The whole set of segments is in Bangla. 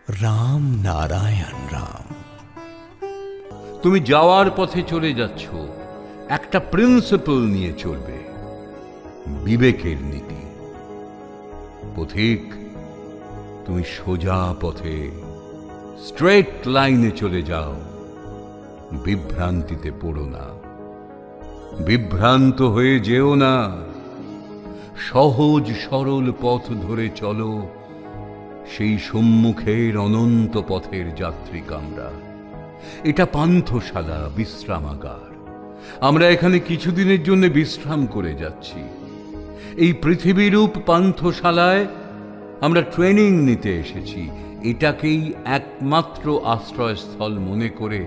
রাম নারায়ণ রাম। তুমি যাওয়ার পথে চলে যাচ্ছ, একটা প্রিন্সিপাল নিয়ে চলবে, বিবেকের নীতি। পথিক, তুমি সোজা পথে স্ট্রেট লাইনে চলে যাও, বিভ্রান্তিতে পড়ো না, বিভ্রান্ত হয়ে যেও না। সহজ সরল পথ ধরে চলো, সেই সম্মুখের অনন্ত পথের যাত্রী আমরা। এটা পান্থশালা, বিশ্রামাগার। আমরা এখানে কিছুদিনের জন্য বিশ্রাম করে যাচ্ছি। এই পৃথিবীরূপ পান্থশালায় আমরা ট্রেনিং নিতে এসেছি। এটাকেই একমাত্র আশ্রয়স্থল মনে করে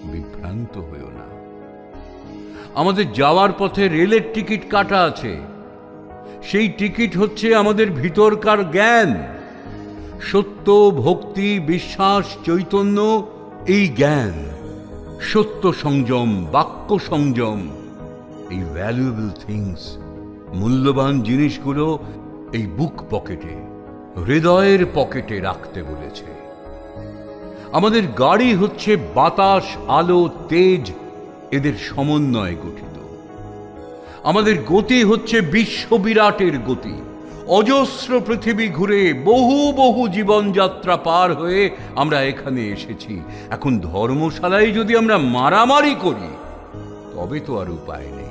বিভ্রান্ত হয়েও না। আমাদের যাওয়ার পথে রেলের টিকিট কাটা আছে। সেই টিকিট হচ্ছে আমাদের ভিতরকার জ্ঞান, সত্য, ভক্তি, বিশ্বাস, চৈতন্য। এই জ্ঞান, সত্য সংযম, বাক্য সংযম, এই ভ্যালুয়েবল থিংস, মূল্যবান জিনিসগুলো এই বুক পকেটে, হৃদয়ের পকেটে রাখতে বলেছে। আমাদের গাড়ি হচ্ছে বাতাস, আলো, তেজ, এদের সমন্বয়ে গঠিত। আমাদের গতি হচ্ছে বিশ্ববিরাটের গতি। অজস্র পৃথিবী ঘুরে, বহু বহু জীবনযাত্রা পার হয়ে আমরা এখানে এসেছি। এখন ধর্মশালায় যদি আমরা মারামারি করি, তবে তো আর উপায় নেই।